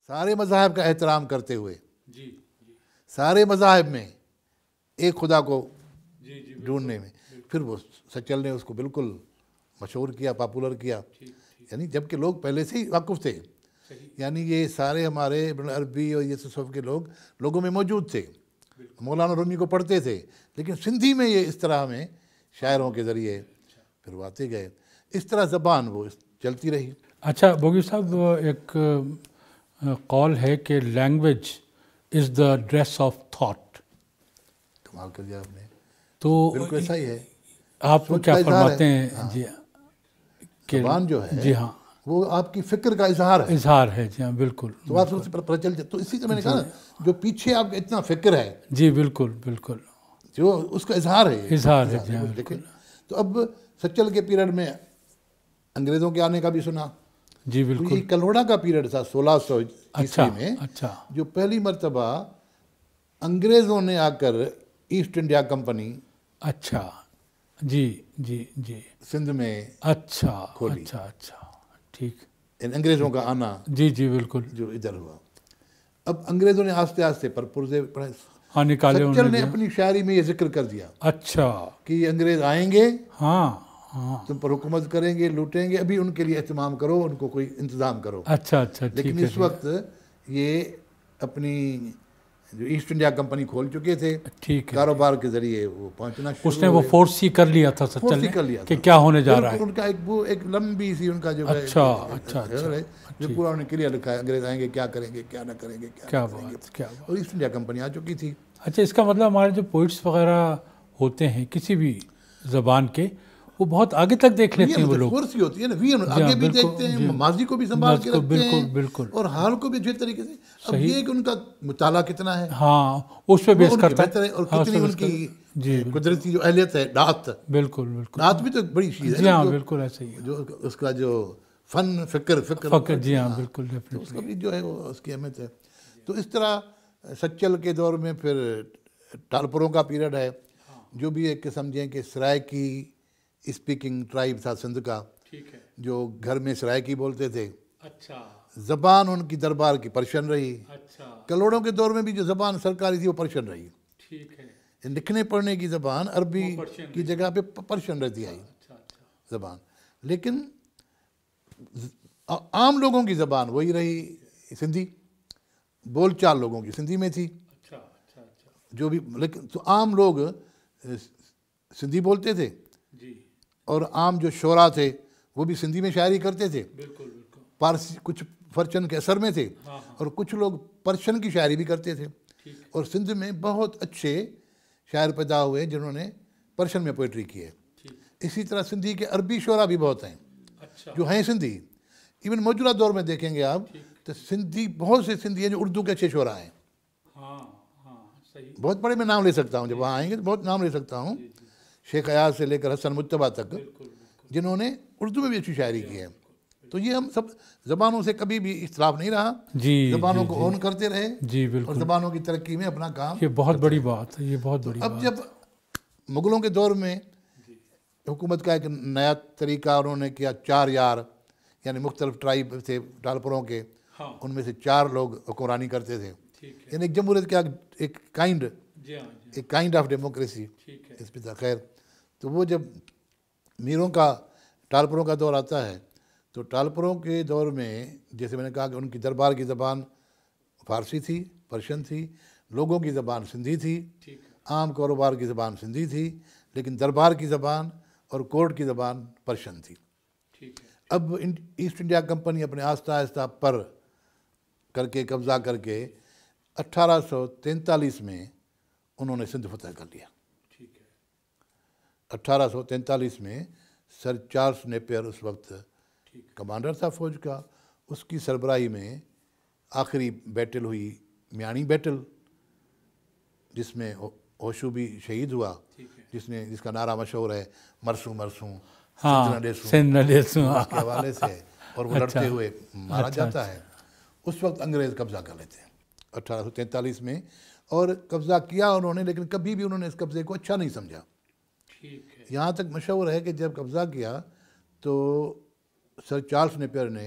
سارے مذاہب کا احترام کرتے ہوئے سارے مذاہب میں ایک خدا کو ڈھونڈنے میں، پھر وہ سچل نے اس کو بالکل مشہور کیا، پاپولر کیا، یعنی جبکہ لوگ پہلے سے ہی واقف تھے، یعنی یہ سارے ہمارے ابن عربی اور یہ تصوف کے لوگوں میں موجود تھے، مولانا رومی کو پڑھتے تھے، لیکن سندھی میں یہ اس طرح میں شاعروں کے ذریعے پھر وہ آتے گئے، اس طرح زبان وہ چلتی رہی۔ اچھا بوگی صاحب، ایک قول ہے کہ language is the dress of thought, کمال کر دیا آپ نے، تو بالکل ایسا ہی ہے۔ آپ کیا فرماتے ہیں؟ جی زبان جو ہے جی ہاں وہ آپ کی فکر کا اظہار ہے، اظہار ہے، جی ہاں بالکل، تو آپ سے پتہ چل جائے، تو اسی سے میں نے کہا نا جو پیچھے آپ کا اتنا فکر ہے، جی بالکل بالکل، جو اس کا اظہار ہے، اظہار ہے، جی ہاں لیکن بالکل، تو اب سچل کے پیریڈ میں انگریزوں کے آنے کا بھی سنا، جی تو بالکل، یہ کلوڑا کا پیریڈ تھا 1600 عیسوی میں، اچھا جو پہلی مرتبہ انگریزوں نے آ کر ایسٹ انڈیا کمپنی اچھا، جی جی جی، سندھ میں اچھا کھولی، اچھا اچھا، ٹھیک، انگریزوں کا آنا جی جی بالکل، جو ادھر ہوا، اب انگریزوں نے آہستہ آہستہ پرپرزے پڑھے، ہاں نکالے انہوں سچل نے، نے اپنی شاعری میں یہ ذکر کر دیا اچھا، کہ یہ انگریز آئیں گے، ہاں ہاں، تم پر حکومت کریں گے، لوٹیں گے، ابھی ان کے لیے اہتمام کرو، ان کو کوئی انتظام کرو، اچھا اچھا، لیکن ٹھیک ہے، اس وقت یہ اپنی جو ایسٹ انڈیا کمپنی کھول چکے تھے، ٹھیک ہے، کاروبار کے ذریعے وہ پہنچنا اس شروع نے وہ ہوئے، فورس ہی کر لیا تھا سچل فورس ہی نے کر لیا کہ تھا، کیا ہونے جا رہا بالکل ہے، ان کا ایک لمبی سی ان کا جو ہے اچھا اچھا اچھا، جو پورا انہوں نے کلیئر لکھا ہے، انگریز آئیں گے کیا کریں گے، کیا نہ کریں گے، کیا کیا نہ کریں گے، بات، کیا بات، اور ایسٹ انڈیا کمپنی آ چکی تھی۔ اچھا اس کا مطلب ہمارے جو پوئٹس وغیرہ ہوتے ہیں کسی بھی زبان کے، وہ بہت آگے تک دیکھ لیتے ہیں وہ لوگ، فورس ہی ہوتی ہے نا، وی آگے بھی دیکھتے ہیں، ماضی کو بھی سنبھال کے رکھتے ہیں، بالکل بالکل، اور حال کو بھی اچھے طریقے سے، اب یہ کہ ان کا مطالعہ کتنا ہے، ہاں اس پہ وہ بیس ان کی کرتا بہتر ہے، اور کتنی ان کی قدرتی جو اہلیت ہے، نعت، بالکل بالکل، نعت بھی تو بڑی چیز ہے جی ہاں نا، بالکل ایسے ہی ہے، جو اس کا جو فن فکر جی ہاں بالکل، تو اس کا بھی جو ہے وہ اس کی اہمیت ہے۔ تو اس طرح سچل کے دور میں پھر ٹالپروں کا پیریڈ ہے، جو بھی ایک سمجھیں کہ سرائکی اسپیکنگ ٹرائب تھا سندھ کا، جو گھر میں سرائکی بولتے تھے، اچھا زبان ان کی دربار کی پرشن رہی، اچھا، کلوڑوں کے دور میں بھی جو زبان سرکاری تھی وہ پرشن رہی، ٹھیک ہے، لکھنے پڑھنے کی زبان عربی کی جگہ پہ پرشن رہتی آئی اچھا اچھا، زبان، لیکن عام لوگوں کی زبان وہی رہی سندھی، بول چال لوگوں کی سندھی میں تھی، اچھا اچھا اچھا، جو بھی، لیکن تو عام لوگ سندھی بولتے تھے، جی اور عام جو شعراء تھے وہ بھی سندھی میں شاعری کرتے تھے، بالکل بالکل، پارسی کچھ پرشن کے اثر میں تھے، اور کچھ لوگ پرشن کی شاعری بھی کرتے تھے، اور سندھ میں بہت اچھے شاعر پیدا ہوئے جنہوں نے پرشن میں پوئٹری کی ہے، اسی طرح سندھی کے عربی شعراء بھی بہت ہیں جو ہیں سندھی، ایون موجودہ دور میں دیکھیں گے آپ تو سندھی بہت سے سندھی ہیں جو اردو کے اچھے شعراء ہیں، ہاں ہاں صحیح، بہت بڑے میں نام لے سکتا ہوں، جب وہاں آئیں گے تو بہت نام لے سکتا ہوں، شیخ ایاز سے لے کر حسن مجتبیٰ تک، جنہوں نے اردو میں بھی اچھی شاعری کی ہے، تو یہ ہم سب زبانوں سے کبھی بھی اختلاف نہیں رہا، جی زبانوں کو اون کرتے رہے، جی اور بالکل، زبانوں کی ترقی میں اپنا کام، یہ بہت بڑی بات ہے، یہ بہت بڑی اب بات، جب مغلوں کے دور میں حکومت کا ایک نیا طریقہ انہوں نے کیا، 4 یار، یعنی مختلف ٹرائب تھے ٹالپروں کے، ان میں سے 4 لوگ حکمرانی کرتے تھے، یعنی ایک جمہوریت کا ایک کائنڈ آف ڈیموکریسی اس پہ تھا، خیر، تو وہ جب میروں کا ٹالپروں کا دور آتا ہے تو ٹالپروں کے دور میں جیسے میں نے کہا کہ ان کی دربار کی زبان فارسی تھی، پرشین تھی، لوگوں کی زبان سندھی تھی، عام کاروبار کی زبان سندھی تھی، لیکن دربار کی زبان اور کورٹ کی زبان پرشین تھی۔ اب ایسٹ انڈیا کمپنی اپنے آہستہ آہستہ پر کر کے قبضہ کر کے 1843 میں انہوں نے سندھ فتح کر لیا۔ 1843 میں سر چارلس نیپیر اس وقت کمانڈر تھا فوج کا، اس کی سربراہی میں آخری بیٹل ہوئی، میانی بیٹل، جس میں ہوشو بھی شہید ہوا، جس کا نعرہ مشہور ہے مرسوں مرسوں سندھ نہ دیسوں کے حوالے سے، اور وہ لڑتے ہوئے مارا جاتا ہے، اس وقت انگریز قبضہ کر لیتے ہیں 1843 میں، اور قبضہ کیا انہوں نے، لیکن کبھی بھی انہوں نے اس قبضے کو اچھا نہیں سمجھا، یہاں تک مشہور ہے کہ جب قبضہ کیا تو سر چارلس نیپیر نے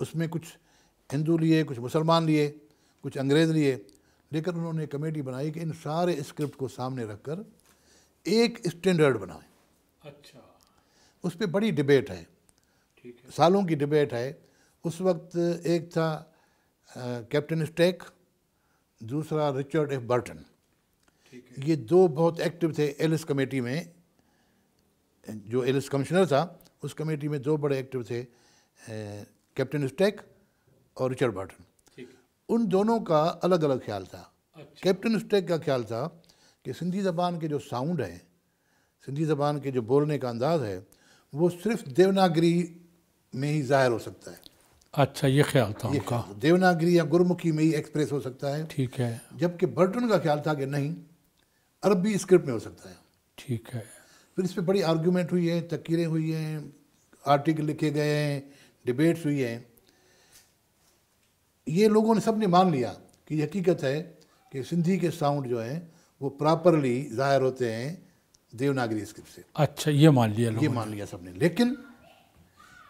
اس میں کچھ ہندو لیے، کچھ مسلمان لیے، کچھ انگریز لیے، لیکن انہوں نے کمیٹی بنائی کہ ان سارے اسکرپٹ کو سامنے رکھ کر ایک اسٹینڈرڈ بنائیں۔ اچھا، اس پہ بڑی ڈبیٹ ہے، ٹھیک ہے، سالوں کی ڈبیٹ ہے۔ اس وقت ایک تھا کیپٹن اسٹیک، دوسرا رچرڈ ایف برٹن، ٹھیک ہے، یہ دو بہت ایکٹیو تھے ایلس کمیٹی میں، جو ایلس کمشنر تھا اس کمیٹی میں دو بڑے ایکٹیو تھے، کیپٹن اسٹیک اور رچرڈ برٹن۔ ٹھیک ہے، ان دونوں کا الگ الگ خیال تھا۔ اچھا، کیپٹن اسٹیک کا خیال تھا کہ سندھی زبان کے جو ساؤنڈ ہیں، سندھی زبان کے جو بولنے کا انداز ہے، وہ صرف دیوناگری میں ہی ظاہر ہو سکتا ہے۔ اچھا، یہ خیال تھا ان یہ کا، خیال، دیوناگری یا گرمکھی میں ہی ایکسپریس ہو سکتا ہے، ٹھیک ہے، جبکہ برٹن کا خیال تھا کہ نہیں، عربی اسکرپٹ میں ہو سکتا ہے۔ ٹھیک ہے، پھر اس پہ بڑی آرگیومنٹ ہوئی ہے، تقریریں ہوئی ہیں، آرٹیکل لکھے گئے ہیں، ڈبیٹس ہوئی ہیں۔ یہ لوگوں نے سب نے مان لیا کہ یہ حقیقت ہے کہ سندھی کے ساؤنڈ جو ہیں وہ پراپرلی ظاہر ہوتے ہیں دیوناگری اسکرپٹ سے، اچھا، یہ مان لیا یہ لوگوں مان لیا سب نے۔ لیکن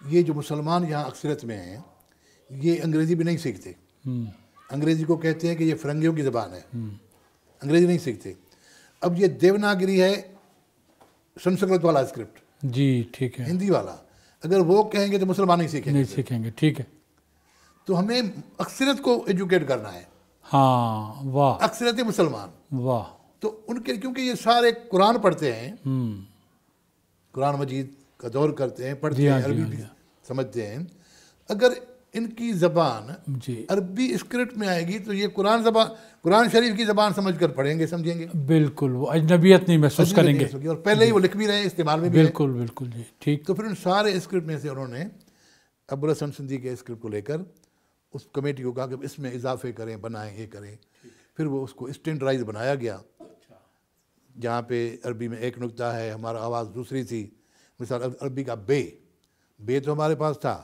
یہ جو مسلمان یہاں اکثریت میں ہیں، یہ انگریزی بھی نہیں سیکھتے۔ انگریزی کو کہتے ہیں کہ یہ فرنگیوں کی زبان ہے، انگریزی نہیں سیکھتے۔ اب یہ دیوناگری ہے سنسکرت والا اسکرپٹ، جی، ٹھیک ہے، ہندی والا، اگر وہ کہیں گے تو مسلمان نہیں سیکھیں گے۔ نہیں سیکھیں گے، ٹھیک ہے، تو ہمیں اکثریت کو ایجوکیٹ کرنا ہے، ہاں، واہ، اکثریت مسلمان۔ واہ، تو ان کے کیونکہ یہ سارے قرآن پڑھتے ہیں، قرآن مجید کا دور کرتے ہیں، پڑھتے ہیں، عربی بھی سمجھتے ہیں، اگر ان کی زبان جی، عربی اسکرپٹ میں آئے گی تو یہ قرآن شریف کی زبان سمجھ کر پڑھیں گے، سمجھیں گے، بالکل، وہ اجنبیت نہیں محسوس کریں گے، اور پہلے ہی وہ لکھ بھی رہے ہیں، استعمال میں بھی ہے۔ بالکل، بالکل، جی، ٹھیک، تو پھر ان سارے اسکرپٹ میں سے انہوں نے ابوالحسن سندھی کے اسکرپٹ کو لے کر اس کمیٹی کو کہا کہ اس میں اضافے کریں، بنائیں، یہ کریں۔ پھر وہ اس کو اسٹینڈرائز بنایا گیا، جہاں پہ عربی میں ایک نقطہ ہے، ہمارا آواز دوسری تھی۔ مثال عربی کا بے تو ہمارے پاس تھا،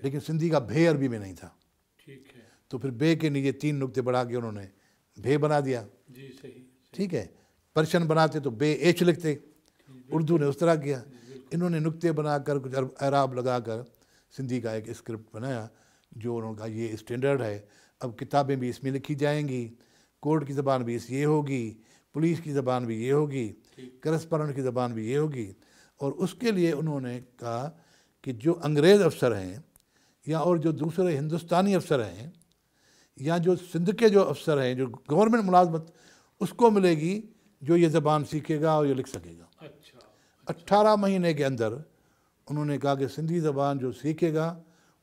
لیکن سندھی کا بھے عربی میں نہیں تھا، ٹھیک ہے، تو پھر بے کے نیچے 3 نقطے بڑھا کے انہوں نے بھے بنا دیا، جی، صحیح، ٹھیک ہے۔ پرشین بناتے تو بے ایچ لکھتے، اردو نے اس طرح کیا۔ انہوں نے نقطے بنا کر کچھ اعراب لگا کر سندھی کا ایک اسکرپٹ بنایا، جو انہوں نے کہا یہ اسٹینڈرڈ ہے، اب کتابیں بھی اس میں لکھی جائیں گی، کورٹ کی زبان بھی اس یہ ہوگی، پولیس کی زبان بھی یہ ہوگی، کرسپونڈنٹ کی زبان بھی یہ ہوگی۔ اور اس کے لیے انہوں نے کہا کہ جو انگریز افسر ہیں یا اور جو دوسرے ہندوستانی افسر ہیں یا جو سندھ کے جو افسر ہیں، جو گورنمنٹ ملازمت، اس کو ملے گی جو یہ زبان سیکھے گا اور یہ لکھ سکے گا۔ 18 مہینے کے اندر انہوں نے کہا کہ سندھی زبان جو سیکھے گا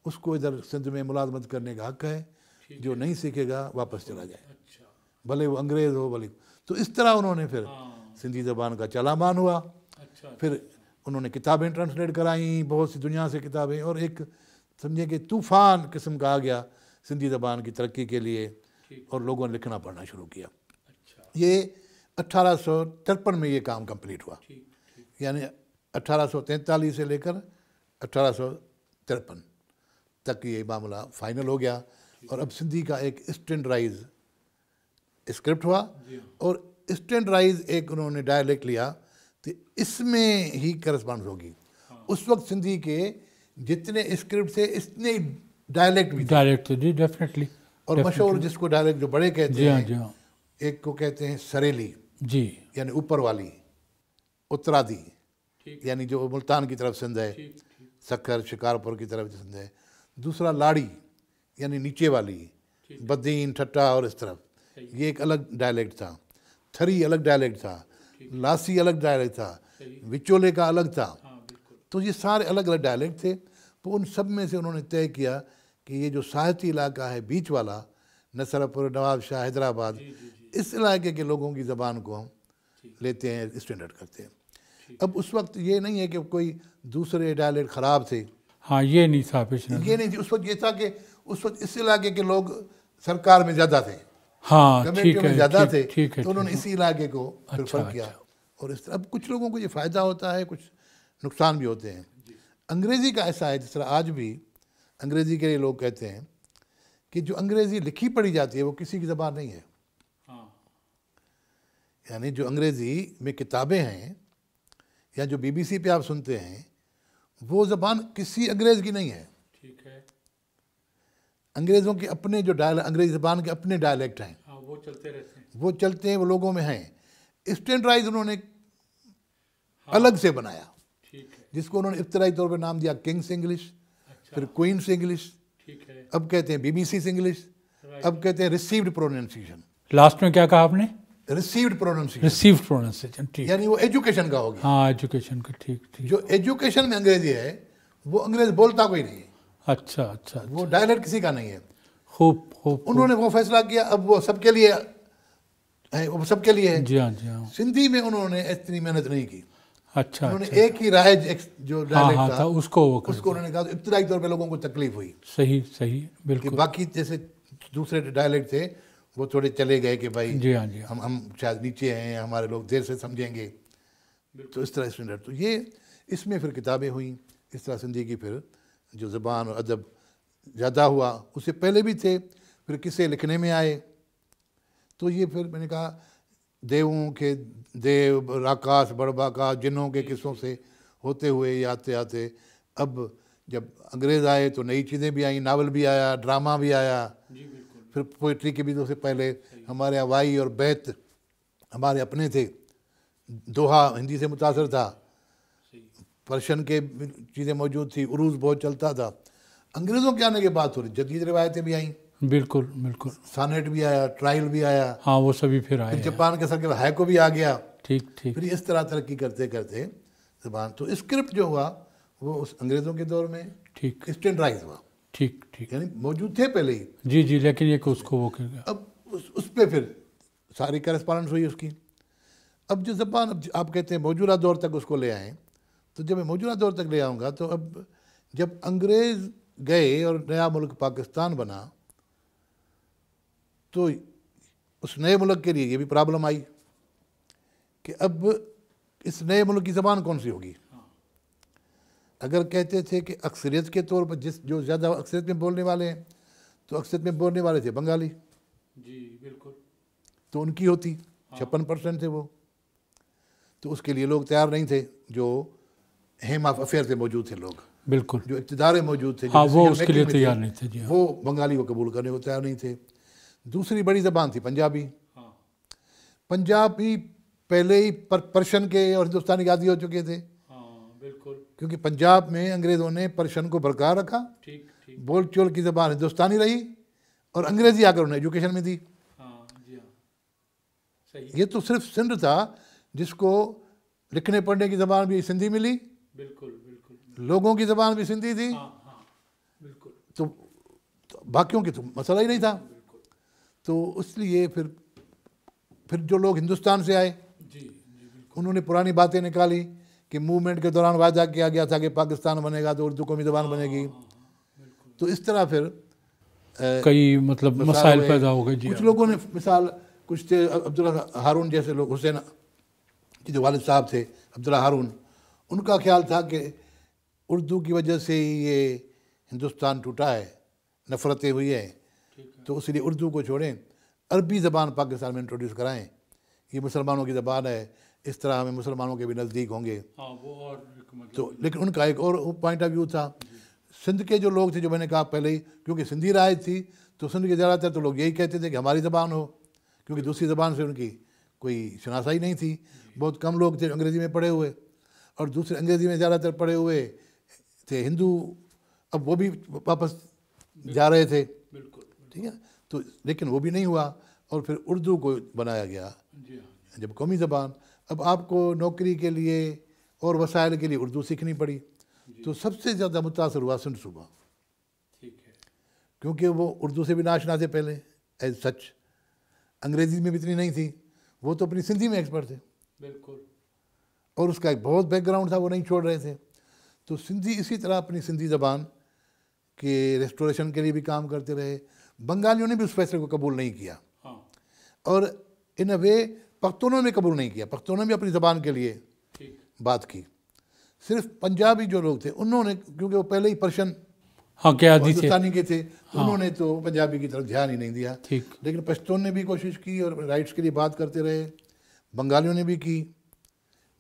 اس کو ادھر سندھ میں ملازمت کرنے کا حق ہے، جو نہیں سیکھے گا واپس چلا جائے، بھلے وہ انگریز ہو بھلے۔ تو اس طرح انہوں نے پھر سندھی زبان کا چلامان ہوا۔ پھر انہوں نے کتابیں ٹرانسلیٹ کرائیں، بہت سی دنیا سے کتابیں، اور ایک سمجھے کہ طوفان قسم کا آ گیا سندھی زبان کی ترقی کے لیے، اور لوگوں نے لکھنا پڑھنا شروع کیا۔ یہ 1853 میں یہ کام کمپلیٹ ہوا، یعنی 1843 سے لے کر 1853 تک یہ معاملہ فائنل ہو گیا، اور اب سندھی کا ایک اسٹینڈرائز اسکرپٹ ہوا، اور اسٹینڈرائز ایک انہوں نے ڈائلیکٹ لیا، تو اس میں ہی کرسپانڈنس ہوگی۔ اس وقت سندھی کے جتنے اسکرپٹ تھے اتنے ڈائلیکٹ بھی تھے، ڈائریکٹ، جی، ڈیفینیٹلی، اور مشہور جس کو ڈائلیکٹ جو بڑے کہتے جی ہاں، ہیں، جی ہاں، ایک کو کہتے ہیں سریلی، جی، یعنی اوپر والی، اترادی یعنی جو ملتان کی طرف سندھ ہے، سکھر شکارپور کی طرف سندھ ہے۔ دوسرا لاڑی یعنی نیچے والی، بدین ٹھٹا اور اس طرف، یہ ایک الگ ڈائلیکٹ تھا۔ تھری الگ ڈائلیکٹ تھا، لاسی الگ ڈائلیکٹ تھا، وچولے کا الگ تھا۔ تو یہ سارے الگ الگ ڈائلیکٹ تھے۔ تو ان سب میں سے انہوں نے طے کیا کہ یہ جو ساحتی علاقہ ہے بیچ والا، نصرپور، نواب شاہ، حیدرآباد، اس علاقے کے لوگوں کی زبان کو ہم لیتے ہیں، اسٹینڈرڈ کرتے ہیں۔ اب اس وقت یہ نہیں ہے کہ کوئی دوسرے ڈائلیکٹ خراب تھے، ہاں، یہ نہیں تھا پیچھے، یہ نہیں تھی۔ اس وقت یہ تھا کہ اس وقت اس علاقے کے لوگ سرکار میں زیادہ تھے، ہاں، ٹھیک کمیٹیوں میں ہے، زیادہ تھے، ٹھیک ہے، تو انہوں نے اسی علاقے کو پھر اچھا، فرق کیا۔ اور اس طرح اب کچھ لوگوں کو یہ فائدہ ہوتا ہے، کچھ نقصان بھی ہوتے ہیں۔ انگریزی کا ایسا ہے، جس طرح آج بھی انگریزی کے لیے لوگ کہتے ہیں کہ جو انگریزی لکھی پڑھی جاتی ہے وہ کسی کی زبان نہیں ہے، یعنی جو انگریزی میں کتابیں ہیں یا جو BBC پہ آپ سنتے ہیں، وہ زبان کسی انگریز کی نہیں ہے، ٹھیک ہے، انگریزوں کے اپنے جو انگریزی زبان کے اپنے ڈائلیکٹ ہیں، وہ چلتے رہتے ہیں، وہ چلتے ہیں، وہ لوگوں میں ہیں. اسٹینڈرڈائز انہوں نے الگ سے بنایا، جس کو انہوں نے ابتدائی طور پہ نام دیا کنگس انگلش، پھر کوئنس انگلش، اب کہتے ہیں BBC انگلش، اب کہتے ہیں ریسیوڈ پروننسیشن. لاسٹ میں کیا کہا آپ نے؟ Received pronunciation, received pronunciation. ٹھیک، یعنی وہ ایجوکیشن کا ہو گیا. ہاں ایجوکیشن کا. ٹھیک ٹھیک. جو ایجوکیشن میں انگریزی ہے وہ انگریز بولتا کوئی نہیں ہے، اچھا اچھا. وہ ڈائلیکٹ کسی کا نہیں ہے. خوب خوب. انہوں نے وہ فیصلہ کیا، اب وہ سب کے لیے ہے، وہ سب کے لیے ہے. جی ہاں جی ہاں. سندھی میں انہوں نے اتنی محنت نہیں کی. اچھا. انہوں نے ایک ہی رائج جو ڈائلیکٹ تھا اس کو انہوں نے کہا، ابتدائی طور پہ لوگوں کو تکلیف ہوئی. صحیح صحیح کہ بالکل. باقی جیسے دوسرے ڈائلیکٹ تھے وہ تھوڑے چلے گئے کہ بھائی جی ہاں جی ہاں. ہم شاید نیچے ہیں، ہمارے لوگ دیر سے سمجھیں گے. تو اس طرح اسٹینڈرڈ، تو یہ اس میں پھر کتابیں ہوئیں. اس طرح سندھی کی پھر جو زبان اور ادب زیادہ ہوا. اس سے پہلے بھی تھے، پھر قصے لکھنے میں آئے. تو یہ پھر میں نے کہا دیووں کے دیو، راکاس بڑباکا، جنوں کے قصوں سے ہوتے ہوئے یہ آتے آتے اب جب انگریز آئے تو نئی چیزیں بھی آئیں، ناول بھی آیا، ڈرامہ بھی آیا. پھر پوئٹری کے بھی تو سے پہلے ہمارے یہاں وائی اور بیت ہمارے اپنے تھے. دوہا ہندی سے متاثر تھا، پرشین کے چیزیں موجود تھی، عروض بہت چلتا تھا. انگریزوں کے آنے کے بعد تھوڑی جدید روایتیں بھی آئیں. بالکل بالکل. سانیٹ بھی آیا، ٹرائل بھی آیا. ہاں وہ سبھی پھر آئے. پھر جاپان کے سر ہائیکو بھی آ گیا. ٹھیک ٹھیک. پھر اس طرح ترقی کرتے کرتے زبان، تو اسکرپٹ جو ہوا وہ اس انگریزوں کے دور میں ٹھیک اسٹینڈرڈائز ہوا. ٹھیک ٹھیک. یعنی موجود تھے پہلے ہی. جی جی، لیکن یہ کہ اس کو وہ کر گیا. اب اس پہ پھر ساری کرسپونڈنس ہوئی اس کی. اب جو زبان اب آپ کہتے ہیں موجودہ دور تک اس کو لے آئیں، تو جب میں موجودہ دور تک لے آؤں گا تو اب جب انگریز گئے اور نیا ملک پاکستان بنا تو اس نئے ملک کے لیے یہ بھی پرابلم آئی کہ اب اس نئے ملک کی زبان کون سی ہوگی. اگر کہتے تھے کہ اکثریت کے طور پر جو زیادہ اکثریت میں بولنے والے ہیں، تو اکثریت میں بولنے والے تھے بنگالی. جی بالکل. تو ان کی ہوتی 56% تھے وہ. تو اس کے لیے لوگ تیار نہیں تھے، جو ہیم آف افیئر سے موجود تھے لوگ، بالکل جو اقتدار موجود تھے، ہاں وہ اس کے لیے تیار نہیں تھے. جی وہ بنگالی کو قبول کرنے کو تیار نہیں تھے. دوسری بڑی زبان تھی پنجابی. پنجابی پہلے ہی پرشین کے اور ہندوستانی کے عادی ہو چکے تھے. بالکل. کیونکہ پنجاب میں انگریزوں نے پرشین کو برقرار رکھا. بول چول کی زبان ہندوستانی رہی اور انگریزی آ کر انہیں ایجوکیشن میں دی. یہ تو صرف سندھ تھا جس کو لکھنے پڑھنے کی زبان بھی سندھی ملی. بالکل بالکل. لوگوں کی زبان بھی سندھی تھی. بالکل. تو باقیوں کی تو مسئلہ ہی نہیں تھا. تو اس لیے پھر جو لوگ ہندوستان سے آئے انہوں نے پرانی باتیں نکالی کہ موومنٹ کے دوران وعدہ کیا گیا تھا کہ پاکستان بنے گا تو اردو قومی زبان بنے گی. تو اس طرح پھر کئی مطلب مسائل پیدا ہو گئے. کچھ لوگوں نے مثال کچھ تھے عبداللہ ہارون جیسے لوگ، حسین کے جو والد صاحب تھے عبداللہ ہارون، ان کا خیال تھا کہ اردو کی وجہ سے ہی یہ ہندوستان ٹوٹا ہے، نفرتیں ہوئی ہیں، تو اس لیے اردو کو چھوڑیں، عربی زبان پاکستان میں انٹروڈیوس کرائیں. یہ مسلمانوں کی زبان ہے، اس طرح ہمیں مسلمانوں کے بھی نزدیک ہوں گے. تو لیکن ان کا ایک اور پوائنٹ آف ویو تھا. سندھ کے جو لوگ تھے، جو میں نے کہا پہلے ہی، کیونکہ سندھی رائج تھی تو سندھ کے زیادہ تر تو لوگ یہی کہتے تھے کہ ہماری زبان ہو، کیونکہ دوسری زبان سے ان کی کوئی شناسائی نہیں تھی. بہت کم لوگ تھے انگریزی میں پڑھے ہوئے، اور دوسرے انگریزی میں زیادہ تر پڑھے ہوئے تھے ہندو. اب وہ بھی واپس جا رہے تھے. ٹھیک ہے. تو لیکن وہ بھی نہیں ہوا، اور پھر اردو کو بنایا گیا جب قومی زبان. اب آپ کو نوکری کے لیے اور وسائل کے لیے اردو سیکھنی پڑی. تو سب سے زیادہ متاثر ہوا سندھ صوبہ، کیونکہ وہ اردو سے بھی ناشنا تھے پہلے ایز سچ. انگریزی میں بھی اتنی نہیں تھی، وہ تو اپنی سندھی میں ایکسپرٹ تھے. بالکل. اور اس کا ایک بہت بیک گراؤنڈ تھا، وہ نہیں چھوڑ رہے تھے. تو سندھی اسی طرح اپنی سندھی زبان کے ریسٹوریشن کے لیے بھی کام کرتے رہے. بنگالیوں نے بھی اس فیصلے کو قبول نہیں کیا، اور ان اے وے پختونوں نے قبول نہیں کیا. پختونوں نے بھی اپنی زبان کے لیے بات کی. صرف پنجابی جو لوگ تھے انہوں نے، کیونکہ وہ پہلے ہی پرشین ہندوستانی کے تھے، انہوں نے تو پنجابی کی طرف دھیان ہی نہیں دیا. لیکن پشتون نے بھی کوشش کی اور رائٹس کے لیے بات کرتے رہے. بنگالیوں نے بھی کی،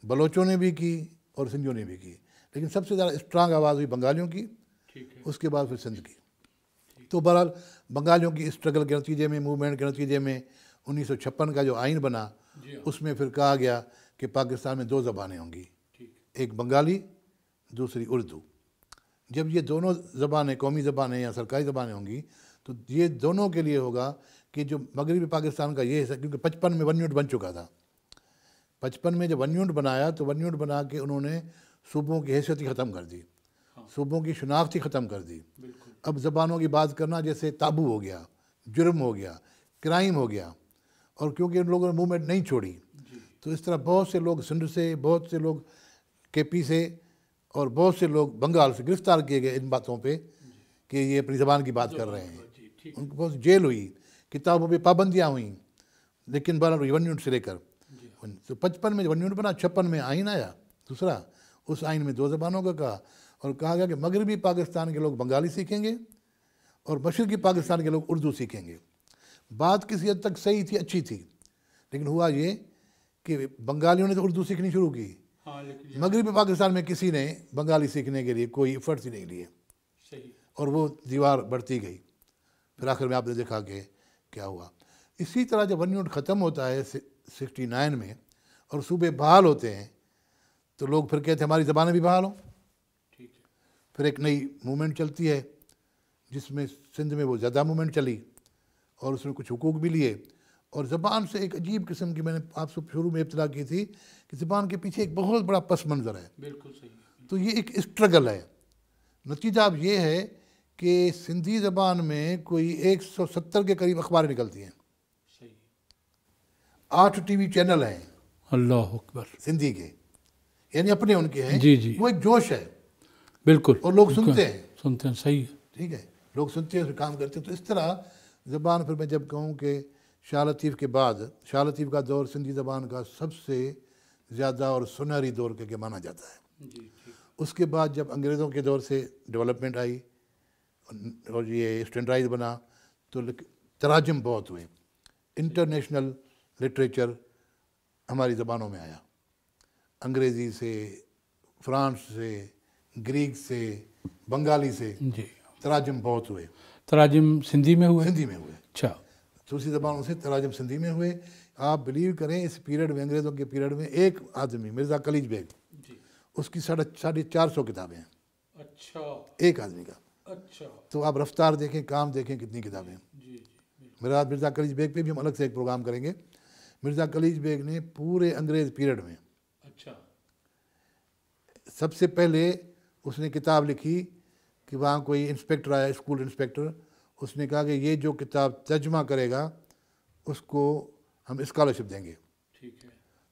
بلوچوں نے بھی کی، اور سندھیوں نے بھی کی. لیکن سب سے زیادہ اسٹرانگ آواز ہوئی بنگالیوں کی، اس کے بعد پھر سندھ کی. تو بہرحال بنگالیوں کی اسٹرگل کے نتیجے میں، موومنٹ کے نتیجے میں 1956 کا جو آئین بنا اس میں پھر کہا گیا کہ پاکستان میں 2 زبانیں ہوں گی، ایک بنگالی، دوسری اردو۔ جب یہ دونوں زبانیں قومی زبانیں یا سرکاری زبانیں ہوں گی تو یہ دونوں کے لیے ہوگا کہ جو مغربی پاکستان کا یہ حصہ، کیونکہ 55 میں 1 یونٹ بن چکا تھا، 55 میں جب 1 یونٹ بنایا تو 1 یونٹ بنا کے انہوں نے صوبوں کی حیثیت ہی ختم کر دی، صوبوں کی شناخت ہی ختم کر دی۔ اب زبانوں کی بات کرنا جیسے تابو ہو گیا، جرم ہو گیا، کرائم ہو گیا، اور کیونکہ ان لوگوں نے موومنٹ نہیں چھوڑی تو اس طرح بہت سے لوگ سندھ سے، بہت سے لوگ کے پی سے اور بہت سے لوگ بنگال سے گرفتار کیے گئے ان باتوں پہ کہ یہ اپنی زبان کی بات کر رہے ہیں، ان کو بہت جیل ہوئی، کتابوں پہ پابندیاں ہوئیں، لیکن بہرحال 1 یونٹ سے لے کر تو 55 میں 1 یونٹ بنا، 56 میں آئین آیا دوسرا، اس آئین میں 2 زبانوں کا کہا اور کہا گیا کہ مغربی پاکستان کے لوگ بنگالی سیکھیں گے اور مشرقی پاکستان کے لوگ اردو سیکھیں گے۔ بات کسی حد تک صحیح تھی، اچھی تھی، لیکن ہوا یہ کہ بنگالیوں نے تو اردو سیکھنی شروع کی، مغربی پاکستان میں کسی نے بنگالی سیکھنے کے لیے کوئی ایفرٹس ہی نہیں لیے، اور وہ دیوار بڑھتی گئی، پھر آخر میں آپ نے دیکھا کہ کیا ہوا۔ اسی طرح جب 1 یونٹ ختم ہوتا ہے 69 میں اور صوبے بحال ہوتے ہیں تو لوگ پھر کہتے ہیں ہماری زبانیں بھی بحال ہوں، پھر ایک نئی موومنٹ چلتی ہے جس میں سندھ میں وہ زیادہ موومنٹ چلی اور اس میں کچھ حقوق بھی لیے، اور زبان سے ایک عجیب قسم کی، میں نے آپ سے شروع میں ابتدا کی تھی کہ زبان کے پیچھے ایک بہت بڑا پس منظر ہے، بالکل صحیح، تو یہ ایک اسٹرگل ہے۔ نتیجہ اب یہ ہے کہ سندھی زبان میں کوئی 170 کے قریب اخباریں نکلتی ہیں، 8 ٹی وی چینل ہیں اللہ اکبر، سندھی کے، یعنی اپنے ان کے ہیں، جی جی وہ ایک جوش ہے بالکل، اور لوگ سنتے ہیں، سنتے ہیں، صحیح ہے، ٹھیک ہے، لوگ سنتے ہیں، اس میں کام کرتے ہیں۔ تو اس طرح زبان، پھر میں جب کہوں کہ شاہ لطیف کے بعد، شاہ لطیف کا دور سندھی زبان کا سب سے زیادہ اور سنہری دور کے مانا جاتا ہے۔ اس کے بعد جب انگریزوں کے دور سے ڈیولپمنٹ آئی اور یہ اسٹینڈرڈائز بنا تو تراجم بہت ہوئے، انٹرنیشنل لٹریچر ہماری زبانوں میں آیا، انگریزی سے، فرانس سے، گریک سے، بنگالی سے، جی تراجم بہت ہوئے۔ تراجم سندھی میں ہوئے؟ سندھی میں ہوئے، اچھا، دوسری زبانوں سے تراجم سندھی میں ہوئے۔ آپ بلیو کریں اس پیریڈ میں، انگریزوں کے پیریڈ میں، ایک آدمی مرزا کلیج بیگ، اس کی 450 کتابیں ہیں، اچھا ایک آدمی کا۔ اچھا، تو آپ رفتار دیکھیں، کام دیکھیں، کتنی کتابیں ہیں۔ مرزا کلیج بیگ پہ بھی ہم الگ سے ایک پروگرام کریں گے۔ مرزا کلیج بیگ نے پورے انگریز پیریڈ میں اچھا، سب سے پہلے اس نے کتاب لکھی کہ وہاں کوئی انسپیکٹر آیا، اسکول انسپیکٹر، اس نے کہا کہ یہ جو کتاب ترجمہ کرے گا اس کو ہم اسکالرشپ دیں گے۔ ٹھیک ہے،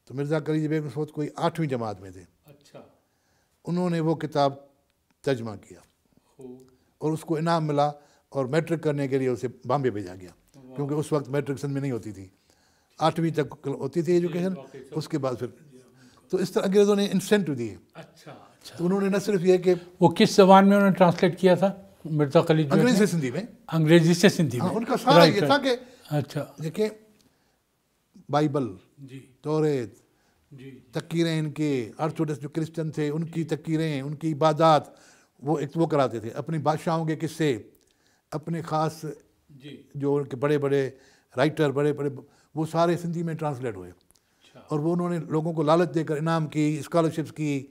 تو مرزا کلیج بیگ اس وقت کوئی 8ویں جماعت میں تھے، اچھا، انہوں نے وہ کتاب ترجمہ کیا اور اس کو انعام ملا، اور میٹرک کرنے کے لیے اسے بامبے بھیجا گیا، کیونکہ اس وقت میٹرک سندھ میں نہیں ہوتی تھی، 8ویں تک ہوتی تھی ایجوکیشن، اس کے بعد پھر۔ تو اس طرح انگریزوں نے انسینٹو دیے، اچھا اچھا۔ تو انہوں نے نہ صرف یہ کہ وہ کس زبان میں انہوں نے ٹرانسلیٹ کیا تھا مرزا کلیج بیگ نے؟ انگریزی سے سندھی میں، انگریزی سے سندھی ہاں، میں، ان کا سارا یہ تھا کہ اچھا، دیکھیں بائبل، جی توریت، جی تقریریں ان کے، آرتھوڈکس جو کرسچن تھے ان کی تقریریں، ان کی عبادات، وہ کراتے تھے، اپنی بادشاہوں کے قصے، اپنے خاص جی، جو ان کے بڑے بڑے رائٹر، بڑے بڑے، وہ سارے سندھی میں ٹرانسلیٹ ہوئے، اور وہ انہوں نے لوگوں کو لالچ دے کر انعام کی، اسکالرشپس کی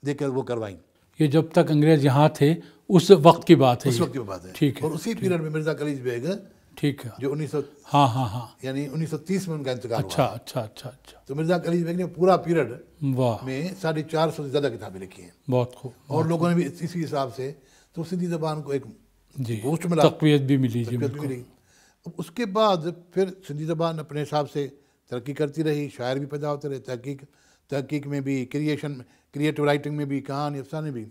دے کر وہ کروائیں۔ یہ جب تک انگریز یہاں تھے اس وقت کی بات ہے، اس وقت کی بات ہے، ٹھیک ہے، اور اسی پیریڈ میں مرزا کلیج بیگ ٹھیک ہے، جو ہاں ہاں ہاں، یعنی 1930 میں ان کا انتقال ہوا، اچھا اچھا اچھا اچھا، تو مرزا کلیج بیگ نے پورا پیریڈ واہ، میں 450 سے زیادہ کتابیں لکھی ہیں، بہت خوب، اور لوگوں نے بھی اسی حساب سے، تو سندھی زبان کو ایک جی بوسٹ ملا، تقویت بھی ملی، جی تقویت بھی ملی۔ اب اس کے بعد پھر سندھی زبان اپنے حساب سے ترقی کرتی رہی، شاعر بھی پیدا ہوتے رہے، تحقیق میں بھی، کریٹو رائٹنگ میں بھی، کہانی افسانے بھی۔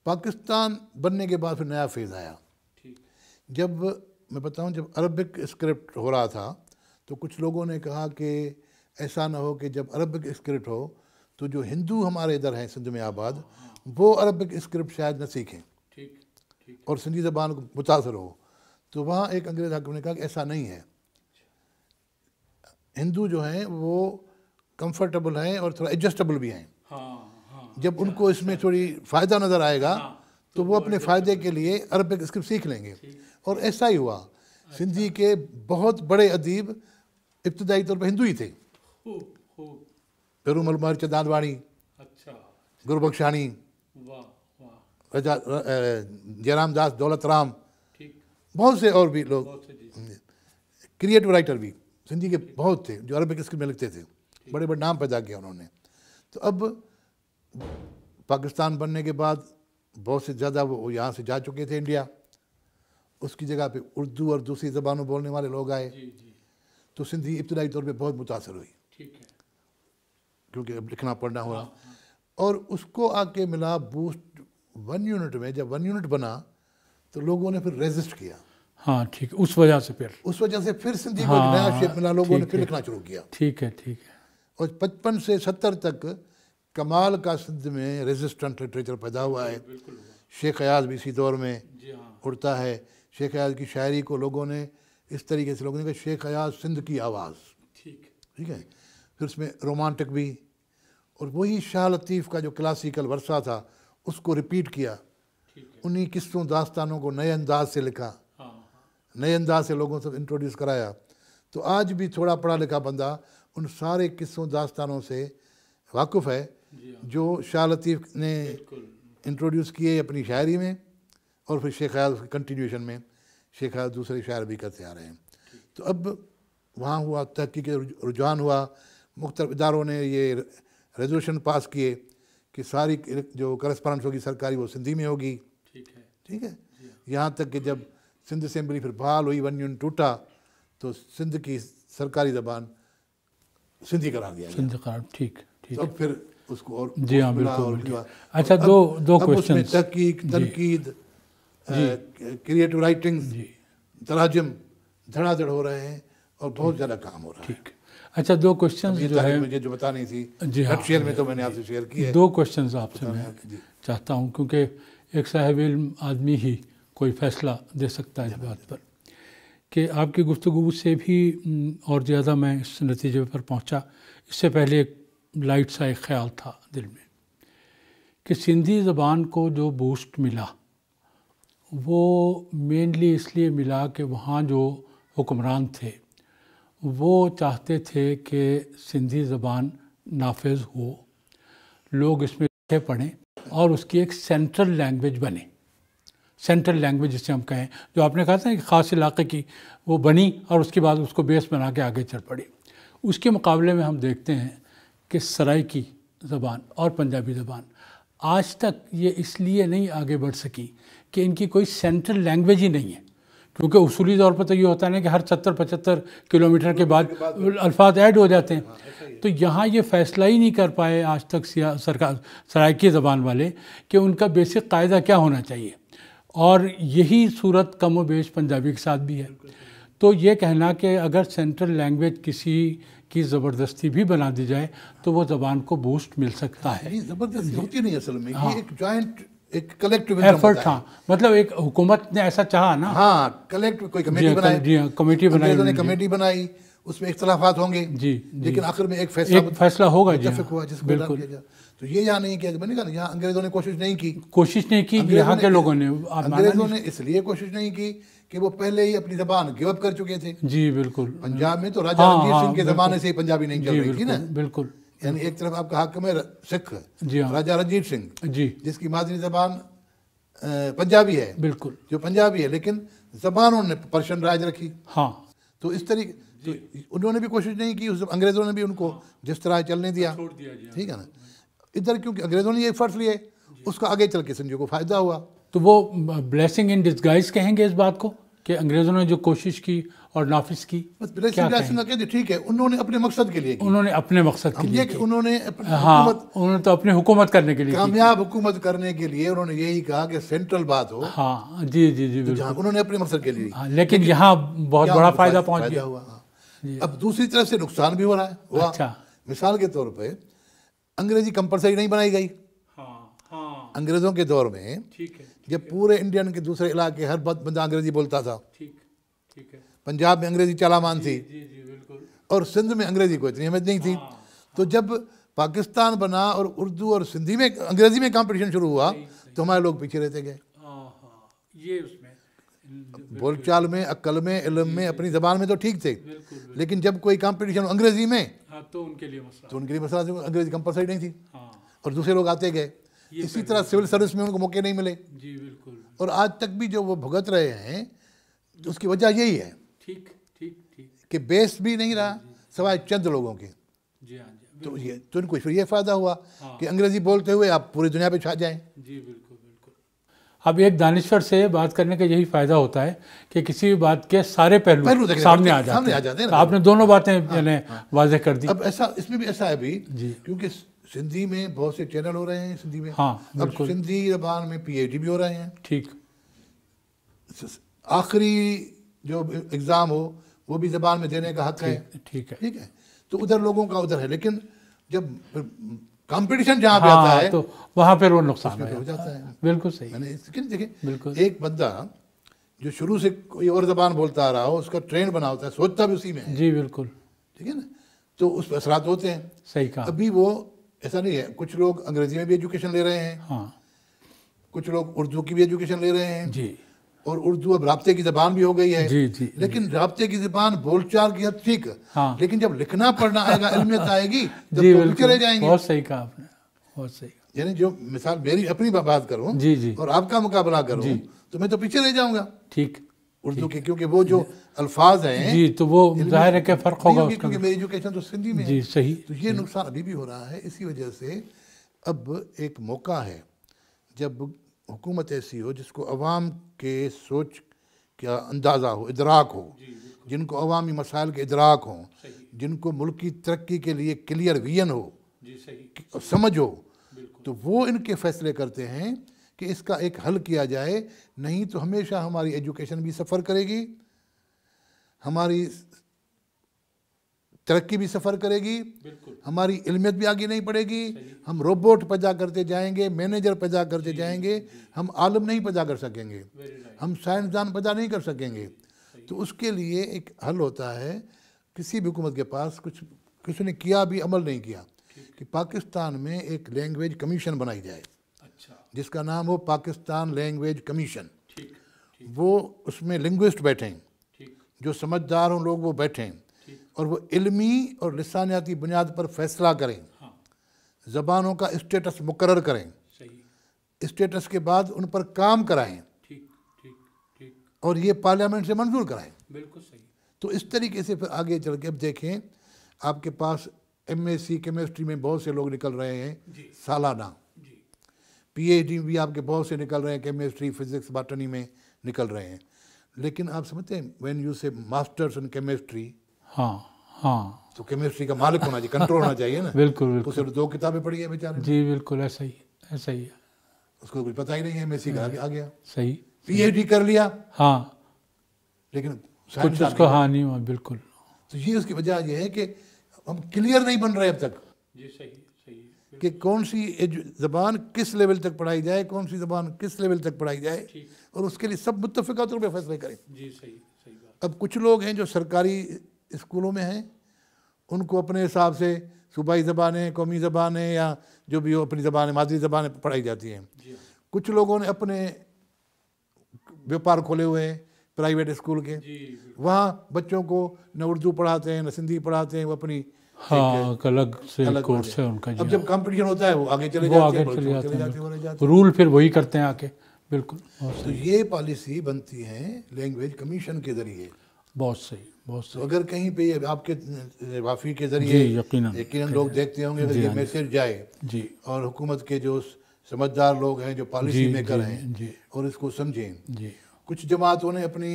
پاکستان بننے کے بعد پھر نیا فیز آیا، جب میں بتاؤں، جب عربک اسکرپٹ ہو رہا تھا تو کچھ لوگوں نے کہا کہ ایسا نہ ہو کہ جب عربک اسکرپٹ ہو تو جو ہندو ہمارے ادھر ہیں سندھ میں آباد، وہ عربک اسکرپٹ شاید نہ سیکھیں اور سندھی زبان کو متاثر ہو۔ تو وہاں ایک انگریز حاکم نے کہا کہ ایسا نہیں ہے، ہندو جو ہیں وہ کمفرٹیبل ہیں اور تھوڑا ایڈجسٹیبل بھی ہیں، جب ان کو اس میں تھوڑی فائدہ نظر آئے گا تو وہ اپنے فائدے کے لیے عربک اسکرپٹ سیکھ لیں گے. اور ایسا ہی ہوا. سندھی کے بہت بڑے ادیب ابتدائی طور پہ ہندو ہی تھے. پیرومل مہر چندانوانی, گربخشانی, جیرام داس دولت رام, بہت سے اور بھی لوگ کریٹو رائٹر بھی سندھی کے بہت تھے جو عربک اسکرپٹ میں لکھتے تھے. بڑے بڑے نام پیدا کیا انہوں نے. تو اب پاکستان بننے کے بعد بہت سے زیادہ وہ یہاں سے جا چکے تھے انڈیا. اس کی جگہ پہ اردو اور دوسری زبانوں بولنے والے لوگ آئے. تو سندھی ابتدائی طور پہ بہت متاثر ہوئی کیونکہ اب لکھنا پڑھنا ہوا. اور اس کو آ کے ملا بوسٹ 1 یونٹ میں. جب 1 یونٹ بنا تو لوگوں نے پھر ریزسٹ کیا. ہاں ٹھیک ہے. اس وجہ سے پھر سندھی کو ایک نیا شیپ ملا. لوگوں نے پھر لکھنا شروع کیا. ٹھیک ہے. اور 55 سے 70 تک کمال کا سندھ میں ریزسٹنٹ لٹریچر پیدا ہوا ہے. شیخ ایاز بھی اسی دور میں اڑتا ہے. شیخ ایاز کی شاعری کو لوگوں نے اس طریقے سے لوگوں نے کہا شیخ ایاز سندھ کی آواز. ٹھیک ہے. پھر اس میں رومانٹک بھی, اور وہی شاہ لطیف کا جو کلاسیکل ورثہ تھا اس کو ریپیٹ کیا. انہی قصوں داستانوں کو نئے انداز سے لکھا, نئے انداز سے لوگوں سے انٹروڈیوس کرایا. تو آج بھی تھوڑا پڑھا لکھا بندہ ان سارے قصوں داستانوں سے واقف ہے جو شاہ لطیف نے انٹروڈیوس کیے اپنی شاعری میں. اور پھر شیخ ایاز کی کنٹینیوشن میں شیخ ایاز دوسرے شاعر بھی کرتے آ رہے ہیں. تو اب وہاں ہوا تحقیق رجحان ہوا. مختلف اداروں نے یہ ریزولوشن پاس کیے کہ ساری جو کرسپونڈنس ہوگی سرکاری وہ سندھی میں ہوگی. ٹھیک ہے. یہاں تک کہ جب سندھ اسمبلی پھر بحال ہوئی 1 یونٹ ٹوٹا تو سندھ کی سرکاری زبان سندھی قرار دیا گیا. ٹھیک. تو پھر اس کو اور جی ہاں بالکل. اچھا دو کوشچن. تحقیق, تنقید, کریٹو رائٹنگ, تراجم دھڑا دھڑ ہو رہے ہیں اور بہت زیادہ کام ہو رہا ہے. اچھا 2 کوشچن جو ہے مجھے جو بتانی تھی شیئر میں تو میں نے آپ سے شیئر کی ہے. 2 کوشچنز آپ سے میں چاہتا ہوں کیونکہ ایک صاحب علم آدمی ہی کوئی فیصلہ دے سکتا ہے اس بات پر کہ آپ کی گفتگو سے بھی اور زیادہ میں اس نتیجے پر پہنچا. اس سے پہلے ایک لائٹ سا ایک خیال تھا دل میں کہ سندھی زبان کو جو بوسٹ ملا وہ مینلی اس لیے ملا کہ وہاں جو حکمران تھے وہ چاہتے تھے کہ سندھی زبان نافذ ہو, لوگ اس میں لکھے پڑھیں اور اس کی ایک سینٹرل لینگویج بنے. سینٹرل لینگویج جسے ہم کہیں, جو آپ نے کہا تھا کہ خاص علاقے کی وہ بنی اور اس کے بعد اس کو بیس بنا کے آگے چل پڑی. اس کے مقابلے میں ہم دیکھتے ہیں کہ سرائکی زبان اور پنجابی زبان آج تک یہ اس لیے نہیں آگے بڑھ سکی کہ ان کی کوئی سینٹرل لینگویج ہی نہیں ہے. کیونکہ اصولی طور پر تو یہ ہوتا ہے نا کہ ہر 70-75 کلومیٹر کے بعد الفاظ ایڈ ہو جاتے ہیں. تو یہاں یہ فیصلہ ہی نہیں کر پائے آج تک سرائکی زبان والے کہ ان کا بیسک قاعدہ کیا ہونا چاہیے. اور یہی صورت کم و بیش پنجابی کے ساتھ بھی ہے. تو یہ کہنا کہ اگر سینٹرل لینگویج کسی کی زبردستی بھی بنا دی جائے تو وہ زبان کو بوسٹ مل سکتا ہے. زبردستی ہوتی نہیں اصل میں, یہ ایک جوائنٹ ایک کلیکٹیو ایفرٹ تھا. مطلب ایک حکومت نے ایسا چاہا نا. ہاں کلیکٹیو کوئی کمیٹی بنائی, انگریزوں نے کمیٹی بنائی, اس میں اختلافات ہوں گے لیکن آخر میں ایک فیصلہ ہوگا. متفق ہوا جس کو کیا جائے. تو یہ یہاں نہیں کیا, میں نے کہا یہاں انگریزوں نے کوشش نہیں کی. یہاں کے لوگوں نے, انگریزوں نے اس لیے کوشش نہیں کی کہ وہ پہلے ہی اپنی زبان گیو اپ کر چکے تھے. جی بالکل. پنجاب میں تو راجہ رنجیت سنگھ کے زمانے سے ہی پنجابی نہیں چل رہی تھی نا. بالکل. یعنی ایک طرف آپ کا حاکم ہے سکھ راجہ رنجیت سنگھ جس کی مادری زبان پنجابی ہے, بالکل جو پنجابی ہے, لیکن زبانوں نے پرشن راج رکھی. ہاں تو اس طریقے انہوں نے بھی کوشش نہیں کی, انگریزوں نے بھی ان کو جس طرح چلنے دیا. ٹھیک ہے نا. ادھر کیونکہ انگریزوں نے یہ فرض لیے, اس کا آگے چل کے سندھیوں کو فائدہ ہوا. تو وہ بلیسنگ ان ڈسگائز کہیں گے اس بات کو کہ انگریزوں نے جو کوشش کی اور نافذ کی. ٹھیک ہے, انہوں نے اپنے مقصد کے لیے کی. انہوں نے اپنے مقصد کے لیے, انہوں نے انہوں نے تو اپنی حکومت کرنے کے لیے, کامیاب حکومت کرنے کے لیے انہوں نے یہی کہا کہ سینٹرل بات ہو. ہاں جی جی جی بالکل. انہوں نے اپنے مقصد کے لیے, لیکن یہاں بہت بڑا فائدہ پہنچ گیا. اب دوسری طرف سے نقصان بھی ہو رہا ہے. اچھا, مثال کے طور پہ انگریزی کمپلسری نہیں بنائی گئی. انگریزوں کے دور میں جب پورے انڈین کے دوسرے علاقے ہر بندہ انگریزی بولتا تھا, پنجاب میں انگریزی چالامان تھی اور سندھ میں انگریزی کو اتنی اہمیت نہیں تھی. تو جب پاکستان بنا اور اردو اور سندھی میں انگریزی میں کمپٹیشن شروع ہوا تو ہمارے لوگ پیچھے رہتے گئے. یہ اس میں بول چال میں، عقل میں، علم میں، اپنی زبان میں تو ٹھیک تھے، لیکن جب کوئی کمپٹیشن انگریزی میں تو ان کے لیے مسئلہ انگریزی کمپلسری نہیں تھی اور دوسرے لوگ آتے گئے. اسی طرح سول سروس میں ان کو موقع نہیں ملے. جی بالکل. اور آج تک بھی جو وہ بھگت رہے ہیں اس کی وجہ یہی ہے کہ بیس بھی نہیں رہا سوائے چند لوگوں کے. تو ان کو پھر یہ فائدہ ہوا کہ انگریزی بولتے ہوئے آپ پوری دنیا پہ چھا جائیں. جی بالکل. اب ایک دانشور سے بات کرنے کا یہی فائدہ ہوتا ہے کہ کسی بھی بات کے سارے پہلو سامنے آ جاتے ہیں. آپ نے دونوں باتیں واضح کر دی. اب ایسا اس میں بھی ایسا ہے بھی کیونکہ سندھی میں بہت سے چینل ہو رہے ہیں سندھی میں. اب سندھی زبان میں پی ایچ ڈی بھی ہو رہے ہیں. ٹھیک. آخری جو ایگزام ہو وہ بھی زبان میں دینے کا حق ہے. ٹھیک ہے. تو ادھر لوگوں کا ادھر ہے، لیکن جب کمپٹیشن جہاں پہ آتا ہے تو وہاں پھر وہ نقصان ہو جاتا ہے. بالکل صحیح. میں نے دیکھیں ایک بندہ جو شروع سے کوئی اور زبان بولتا آ رہا ہو، اس کا ٹرینڈ بنا ہوتا ہے، سوچتا بھی اسی میں ہے. جی بالکل. ٹھیک ہے نا. تو اس پہ اثرات ہوتے ہیں. صحیح کہا. ابھی وہ ایسا نہیں ہے، کچھ لوگ انگریزی میں بھی ایجوکیشن لے رہے ہیں، کچھ لوگ اردو کی بھی ایجوکیشن لے رہے ہیں. جی. اور اردو اب رابطے کی زبان بھی ہو گئی ہے. جی جی. لیکن رابطے کی زبان بول چال کی حد ٹھیک، لیکن جب لکھنا پڑھنا آئے گا، علمیت آئے گی، جب تو پیچھے رہ جائیں گے. بہت صحیح کہا آپ نے. بہت صحیح. یعنی جو مثال میری اپنی بات کروں اور آپ کا مقابلہ کروں تو میں تو پیچھے رہ جاؤں گا. ٹھیک. اردو کے کیونکہ وہ جو الفاظ ہیں جی تو وہ ظاہر ہے کہ فرق ہوگا اس کا، کیونکہ میری ایجوکیشن تو سندھی میں ہے. جی صحیح. تو یہ نقصان ابھی بھی ہو رہا ہے. اسی وجہ سے اب ایک موقع ہے جب حکومت ایسی ہو جس کو عوام کے سوچ کا اندازہ ہو، ادراک ہو، جن کو عوامی مسائل کے ادراک ہوں، جن کو ملکی ترقی کے لیے کلیئر ویژن ہو، سمجھ ہو، تو وہ ان کے فیصلے کرتے ہیں کہ اس کا ایک حل کیا جائے. نہیں تو ہمیشہ ہماری ایجوکیشن بھی سفر کرے گی، ہماری ترقی بھی سفر کرے گی، ہماری علمیت بھی آگے نہیں پڑے گی. ہم روبوٹ پیدا کرتے جائیں گے، مینیجر پیدا کرتے جائیں گے، ہم عالم نہیں پیدا کر سکیں گے، ہم سائنسدان پیدا نہیں کر سکیں گے. تو اس کے لیے ایک حل ہوتا ہے. کسی بھی حکومت کے پاس کسی نے کیا بھی عمل نہیں کیا کہ پاکستان میں ایک لینگویج کمیشن بنائی جائے جس کا نام ہو پاکستان لینگویج کمیشن. وہ اس میں لنگوسٹ بیٹھیں، جو سمجھدار ہوں لوگ وہ بیٹھیں اور وہ علمی اور لسانیاتی بنیاد پر فیصلہ کریں، زبانوں کا اسٹیٹس مقرر کریں، اسٹیٹس کے بعد ان پر کام کرائیں اور یہ پارلیمنٹ سے منظور کرائیں. بالکل صحیح. تو اس طریقے سے پھر آگے چل کے اب دیکھیں آپ کے پاس ایم ایس سی کیمسٹری میں بہت سے لوگ نکل رہے ہیں سالانہ. پی ایچ ڈی بھی آپ کے بہت سے نکل رہے ہیں، کیمسٹری، فزکس، باٹنی میں نکل رہے ہیں. لیکن آپ سمجھتے ہیں وین یو سے ماسٹرس ان کیمسٹری، تو کیمسٹری کا مالک ہونا چاہیے، کنٹرول ہونا چاہیے نا. بالکل. اسے 2 کتابیں پڑھی ہیں بیچارے. جی بالکل ایسا ہی ایسا ہی ہے. اس کو کچھ پتہ ہی نہیں ہے، ایم ایس سی کا آ گیا. صحیح. پی ایچ ڈی کر لیا لیکن کچھ اس کو نہیں ہوا. بالکل. تو یہ اس کی وجہ یہ ہے کہ ہم کلیئر نہیں بن رہے اب تک. جی صحیح کہ کون سی زبان کس لیول تک پڑھائی جائے، کون سی زبان کس لیول تک پڑھائی جائے، اور اس کے لیے سب متفقہ طور پہ فیصلے کریں. جی صحیح بات. اب کچھ لوگ ہیں جو سرکاری اسکولوں میں ہیں، ان کو اپنے حساب سے صوبائی زبانیں، قومی زبانیں یا جو بھی ہو اپنی زبانیں، مادری زبانیں پڑھائی جاتی ہیں. کچھ لوگوں نے اپنے بیوپار کھولے ہوئے ہیں پرائیویٹ اسکول کے، وہاں بچوں کو نہ اردو پڑھاتے ہیں نہ سندھی پڑھاتے ہیں، وہ اپنی الگ سے کورس ہے ان کا. اب جب کمپٹیشن ہوتا ہے وہ آگے چلے جاتے ہیں، رول پھر وہی کرتے ہیں آکے. بالکل. تو یہ پالیسی بنتی ہے لینگویج کمیشن کے ذریعے. بہت صحیح. تو اگر کہیں پہ آپ کے وافی کے ذریعے یقیناً لوگ دیکھتے ہوں گے کہ یہ میسج جائے اور حکومت کے جو سمجھدار لوگ ہیں جو پالیسی میکر ہیں اور اس کو سمجھیں. کچھ جماعتوں نے اپنی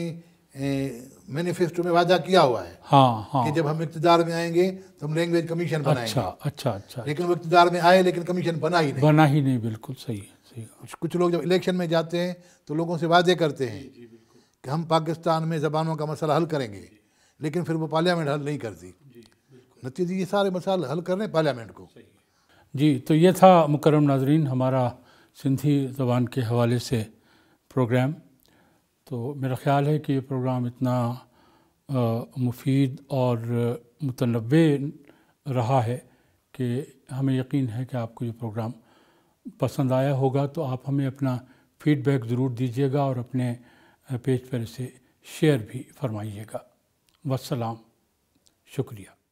مینیفیسٹو میں وعدہ کیا ہوا ہے کہ جب ہم اقتدار میں آئیں گے تو ہم لینگویج کمیشن بنائیں گے. اچھا. لیکن وہ اقتدار میں آئے لیکن کمیشن بنا ہی نہیں. بالکل صحیح. کچھ لوگ جب الیکشن میں جاتے ہیں تو لوگوں سے وعدے کرتے ہیں کہ ہم پاکستان میں زبانوں کا مسئلہ حل کریں گے، لیکن پھر وہ پارلیمنٹ حل نہیں کرتی. نتیجہ یہ سارے مسائل حل کرنے پارلیمنٹ کو. جی تو یہ تھا مکرم ناظرین ہمارا سندھی زبان کے حوالے سے پروگرام. تو میرا خیال ہے کہ یہ پروگرام اتنا مفید اور متنوع رہا ہے کہ ہمیں یقین ہے کہ آپ کو یہ پروگرام پسند آیا ہوگا تو آپ ہمیں اپنا فیڈ بیک ضرور دیجیے گا اور اپنے پیج پر اسے شیئر بھی فرمائیے گا۔ والسلام، شکریہ۔